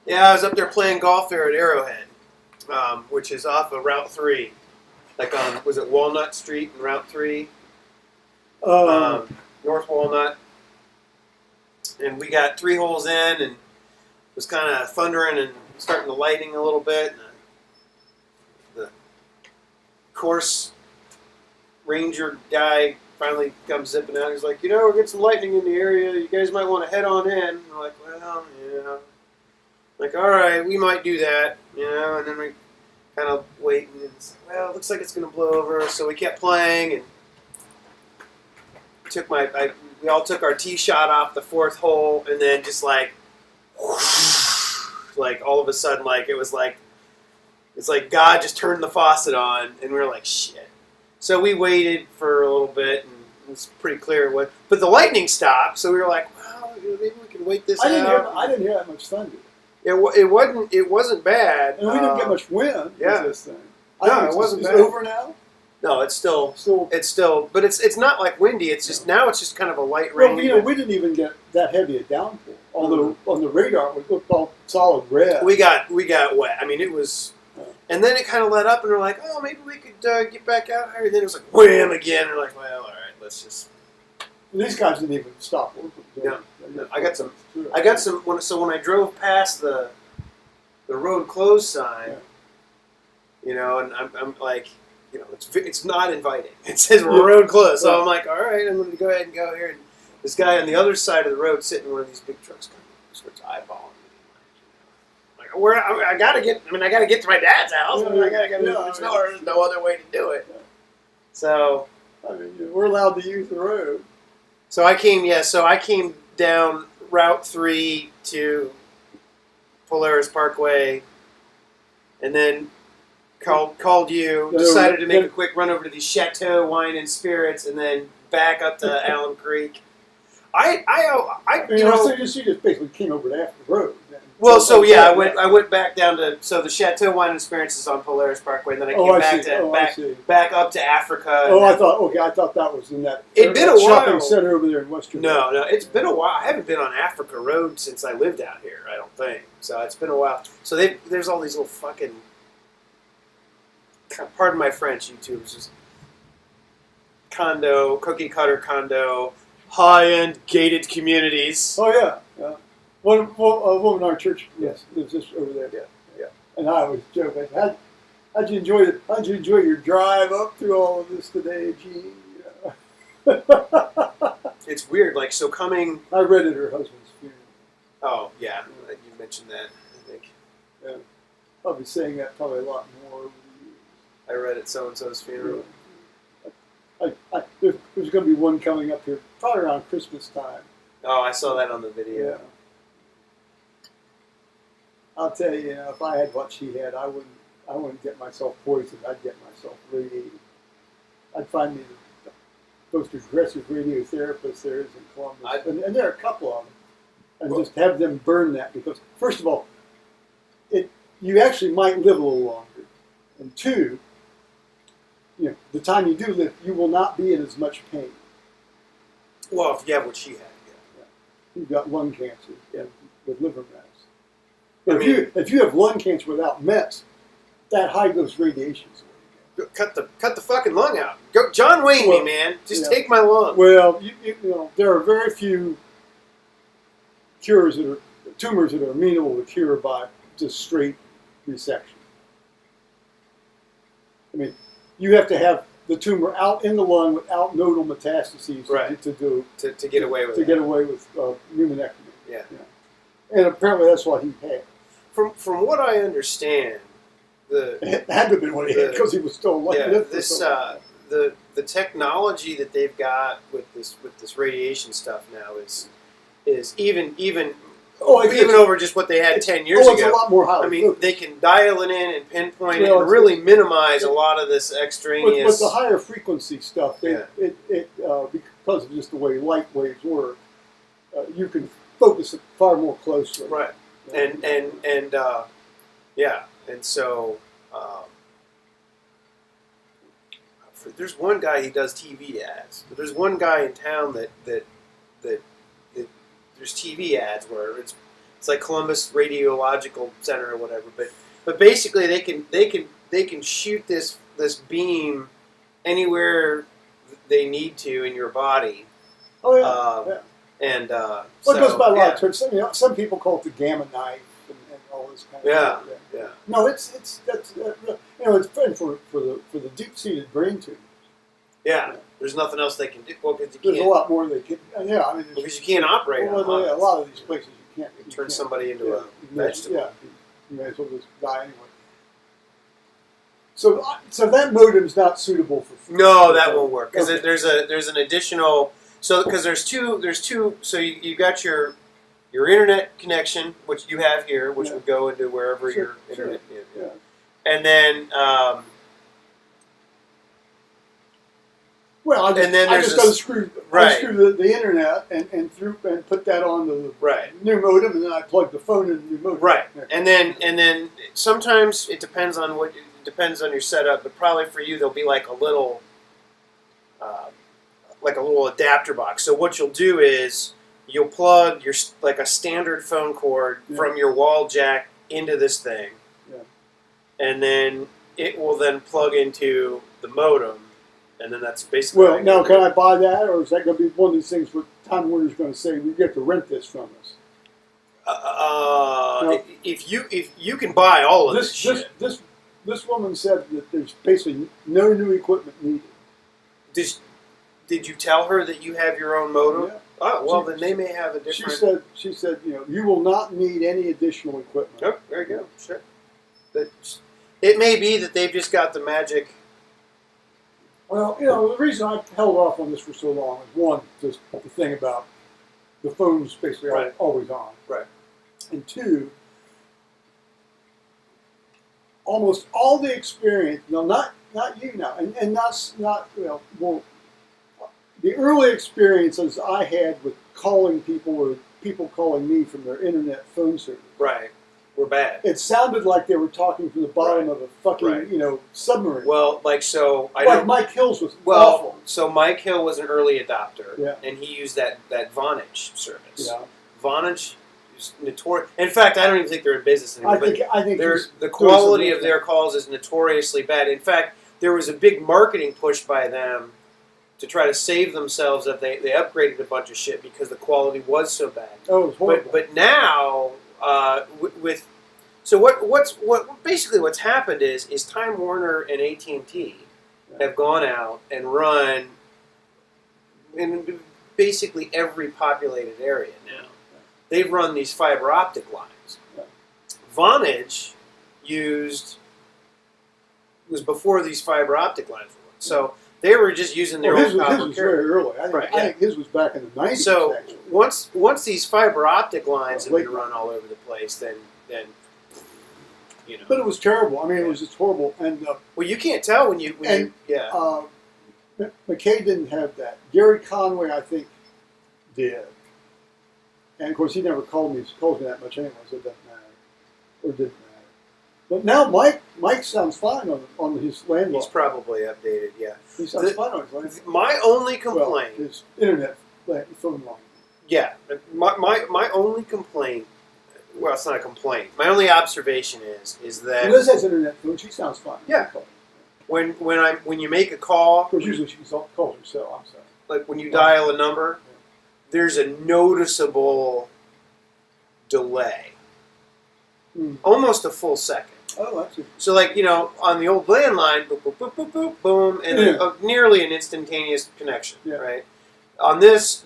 Yeah, I was up there playing golf there at Arrowhead, which is off of Route 3. Like on, was it Walnut Street and Route 3? North Walnut. And we got 3 holes in, and it was kind of thundering and starting to lightning a little bit. And the course ranger guy finally comes zipping out. He's like, we're getting some lightning in the area. You guys might want to head on in. And we're like, well, yeah. Like, all right, we might do that, And then we kind of wait, and it's like, well, it looks like it's going to blow over. So we kept playing, and we all took our tee shot off the 4th hole, and then just like all of a sudden, like it's like God just turned the faucet on, and we were like, shit. So we waited for a little bit, and it was pretty clear what. But the lightning stopped, so we were like, well, maybe we can wait this out. I didn't hear that much thunder. It wasn't bad. And we didn't get much wind with this thing. No, it wasn't bad. Is it over now? No, it's still, but it's not like windy. It's just now it's just kind of a light rain. Well, we didn't even get that heavy a downpour. Although on the radar it looked all solid red. We got wet. I mean, it was, and then it kind of let up, and we're like, oh, maybe we could get back out here. And then it was like wham again. And we're like, well, all right, let's just. And these guys didn't even stop working. No. I got some. When I drove past the road closed sign, and I'm like. It's not inviting. It says road closed. So I'm like, all right, I'm going to go ahead and go here. And this guy on the other side of the road sitting in one of these big trucks starts eyeballing me. Like, I got to get to my dad's house. There's no other way to do it. So, I mean, we're allowed to use the road. So I came down Route 3 to Polaris Parkway, and then called you, decided to make a quick run over to the Chateau Wine and Spirits, and then back up to Allen Creek. So you just basically came over to after the road. Well, I went back down to, so the Chateau Wine and Spirits is on Polaris Parkway, and then I came back up to Africa. I thought that was in that shopping center over there in Western. No, it's been a while. I haven't been on Africa Road since I lived out here, I don't think. So it's been a while. So there's all these little fucking, pardon my French, YouTube, it's just cookie cutter condo, high-end gated communities. Oh, yeah. A woman in our church, lives just over there. Yeah. And I was joking. How'd you enjoy your drive up through all of this today, Gene? It's weird. Like, so coming. I read at her husband's funeral. Oh yeah, you mentioned that. I think. Yeah. I'll be saying that probably a lot more over the years. I read at so and so's funeral. There's going to be one coming up here probably around Christmas time. Oh, I saw that on the video. Yeah. I'll tell you, if I had what she had, I wouldn't get myself poisoned. I'd get myself radiated. I'd find me the most aggressive radiotherapist there is in Columbus, and there are a couple of them, and just have them burn that, because first of all, you actually might live a little longer, and two, the time you do live, you will not be in as much pain. Well, if you have what she had, yeah. You've got lung cancer with liver mets. But if you have lung cancer without mets, that high dose radiation is the way to go. Cut the fucking lung out. Go, John Wayne me, man. Just take my lung. Well, there are very few tumors that are amenable to cure by just straight resection. I mean, you have to have the tumor out in the lung without nodal metastases to get away with pneumonectomy. Yeah. And apparently that's what he had. From what I understand, it had to have been what he had because he was still alive. The technology that they've got with this radiation stuff now is even over just what they had 10 years ago. It's a lot more high. I mean, they can dial it in and pinpoint it and really minimize a lot of this extraneous. With the higher frequency stuff, because of just the way light waves work, you can focus it far more closely. Right. And so there's one guy, he does TV ads, but there's one guy in town that there's TV ads where it's It's like Columbus Radiological Center or whatever. But basically they can shoot this beam anywhere they need to in your body. Oh yeah. Yeah. And well, it goes by a lot of terms. Some people call it the gamma knife and all this kind of stuff. Yeah. No, it's for the deep-seated brain tumors. Yeah. There's nothing else they can do. Well, because there's a lot more they can. Yeah, I mean, because you can't operate on a lot of these places you can't. You turn can't, somebody into a vegetable. Yeah, you may as well just die anyway. So that modem's not suitable for. No, that won't work because there's an additional. So because there's two. So you got your internet connection, which you have here, which would go into wherever your internet is. Yeah. And then. Well, I just got to unscrew the internet and put that on the new modem, and then I plug the phone in the new modem. Right, Yeah. and then sometimes it depends on your setup, but probably for you there'll be like a little adapter box. So what you'll do is you'll plug your like a standard phone cord from your wall jack into this thing, and then it will then plug into the modem. And then that's basically. Well, now can I buy that, or is that going to be one of these things where Time Warner's going to say you get to rent this from us? If you can buy all of this shit. This woman said that there's basically no new equipment needed. Did you tell her that you have your own modem? Yeah. Oh well, then they may have a different. She said you will not need any additional equipment. Oh, there you go. Sure. It may be that they've just got the magic. Well, the reason I held off on this for so long is one, just the thing about the phone's basically always on. Right. And two, almost all the experience, not you now, and not the early experiences I had with calling people or people calling me from their internet phone service. Right. Were bad. It sounded like they were talking from the bottom of a fucking submarine. Well, Mike Hill's was awful. So Mike Hill was an early adopter, Yeah. and he used that Vonage service. Yeah. Vonage is notorious. In fact, I don't even think they're in business anymore. I think the quality of their calls is notoriously bad. In fact, there was a big marketing push by them to try to save themselves that they upgraded a bunch of shit because the quality was so bad. Oh, it was horrible. But now. What's happened is Time Warner and AT&T have gone out and run in basically every populated area now. They've run these fiber optic lines. Vonage was before these fiber optic lines were run. So they were just using their own copper. His was very early. I think his was back in the 90s. So actually. once these fiber optic lines have been run all over the place, then But it was terrible. I mean, it was just horrible. And well, you can't tell when you McKay didn't have that. Gary Conway, I think, did. And of course, he never calls me that much anyway, so it doesn't matter, or didn't matter. But now Mike sounds fine on his landline. He's probably updated. Yeah, he sounds fine on his landline. My only complaint, his internet phone line. Yeah, my only complaint. Well, it's not a complaint. My only observation is that Liz has internet phone. She sounds fine. Yeah. When you make a call, of course, usually she calls herself. I'm sorry. Like when you dial a number, there's a noticeable delay, almost a full second. Oh, that's it. So, on the old landline, boop, boop, boop, boop, boop, boom, and nearly an instantaneous connection, right? On this,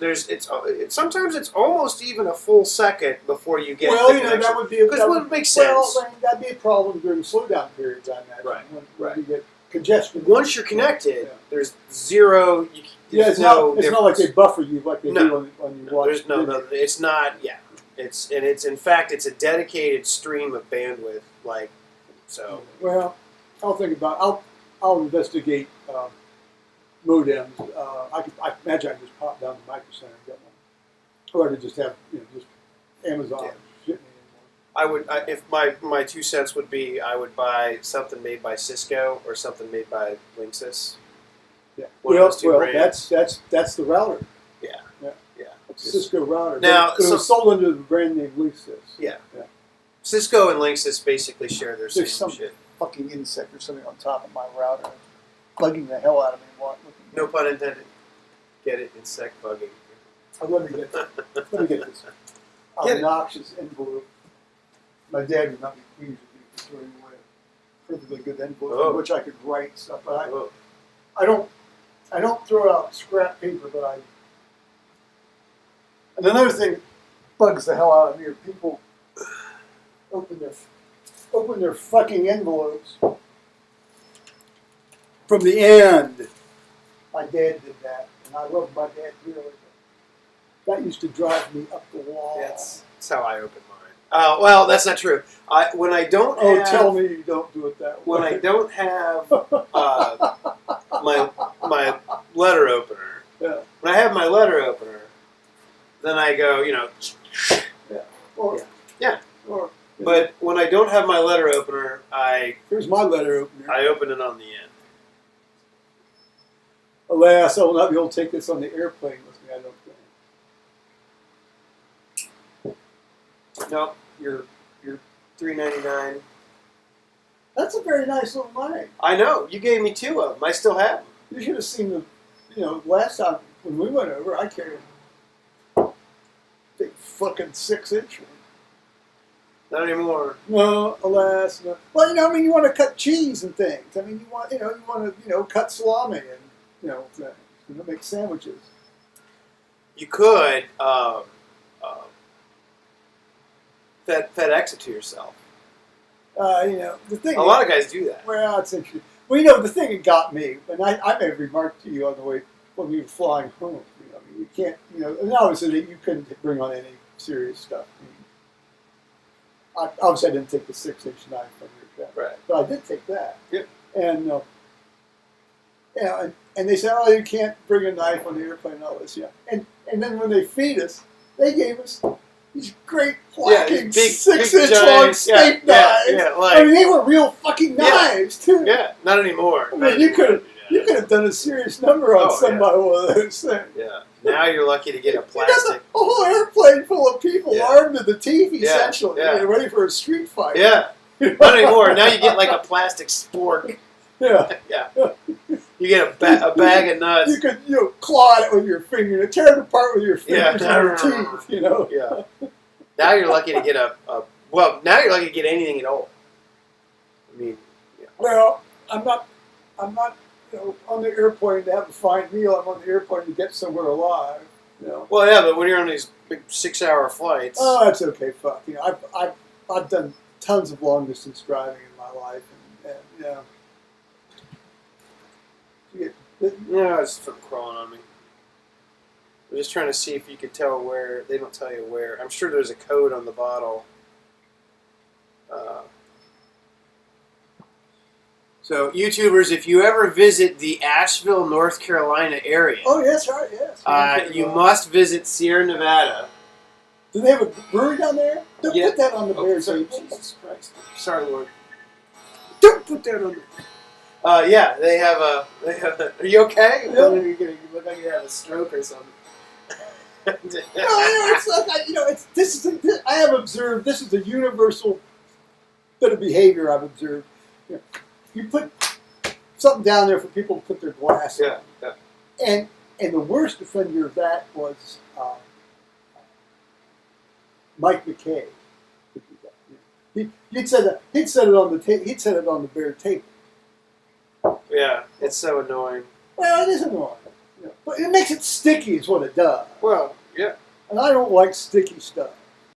sometimes it's almost even a full second before you get the connection. That would be would make sense. Well, that'd be a problem during slowdown periods, I imagine. Right. When you get congestion. Once you're connected, there's zero. It's not like they buffer you like they do when you watch. It's not. Yeah, it's in fact it's a dedicated stream of bandwidth. So. Well, I'll think about. I'll investigate modems. I imagine I could just pop down to Micro Center and get one, or I could just have just Amazon ship me one. I would, if my 2 cents would be, I would buy something made by Cisco or something made by Linksys. Yeah. One of those two brands. That's the router. Yeah. Cisco router. Now, but it was sold under the brand name Linksys. Yeah. Yeah. Cisco and Linksys basically share their same There's some shit. fucking insect or something on top of my router, bugging the hell out of me. No pun intended. Get it? Insect bugging. Oh, let me get this Get it. obnoxious envelope. My dad would not be pleased with me for throwing away a perfectly good envelope Oh. in which I could write stuff. But Whoa. I don't throw out scrap paper, but I. And another thing bugs the hell out of me are people open their fucking envelopes from the end. My dad did that, and I love my dad dearly. That used to drive me up the wall. That's how I open mine. Well, that's not true. When I don't Oh, have, tell me you don't do it that way. when I don't have my letter opener, Yeah. when I have my letter opener, then I go, Or, Yeah. Or, But when I don't have my letter opener, I here's my letter opener. open it on the end. Alas, I will not be able to take this on the airplane with me. I don't think. Nope, you're $3.99. That's a very nice little knife. I know. You gave me 2 of them. I still have them. You should have seen the, last time when we went over, I carried a big fucking 6-inch one. Not anymore. No, alas, no. Well, you want to cut cheese and things. I mean, you want to, cut salami and, things. Make sandwiches. You could FedEx it to yourself. The thing. A lot of guys do that. Well, it's interesting. Well, the thing that got me, and I made a remark to you on the way when we were flying home. You can't, and obviously you couldn't bring on any serious stuff. Obviously, I didn't take the 6-inch knife from your cat, Right. but I did take that. Yep. And and they said, oh, you can't bring a knife on the airplane and all this, And then when they feed us, they gave us these great fucking big 6-inch giant- long steak knives. Yeah, I mean, they were real fucking knives too. Yeah, not anymore. I mean, you could have done a serious number on somebody one of those things. Yeah. Now you're lucky to get a You got plastic. a whole airplane full of people armed to the teeth, essentially, ready for a street fight. Yeah. Not anymore. Now you get like a plastic spork. Yeah. Yeah. You get a bag of nuts. You could, claw it with your finger, tear it apart with your fingers Yeah. and your teeth, Yeah. Now you're lucky to get now you're lucky to get anything at all. I mean, Well, I'm not, on the airplane to have a fine meal. I'm on the airplane to get somewhere alive. Well, yeah, but when you're on these big 6-hour flights. Oh, that's okay. Fuck. I've done tons of long distance driving in my life, and Yeah, it's fucking crawling on me. I'm just trying to see if you could tell where. They don't tell you where. I'm sure there's a code on the bottle. So, YouTubers, if you ever visit the Asheville, North Carolina area, oh yes, right, yes. you must visit Sierra Nevada. Do they have a brewery down there? Don't put that on the bear sorry, table. Jesus Christ. Sorry, Lord. Don't put that on the... yeah, they have a... Are you okay? Yeah. You look like you have a stroke or something. No, it's like, I have observed, this is a universal bit of behavior I've observed. You put something down there for people to put their glass Yeah, on. yeah. And the worst offender of that was Mike McKay. He'd set it on the bare table. Yeah, it's so annoying. Well, it is annoying, but it makes it sticky, is what it does. Well, yeah. And I don't like sticky stuff.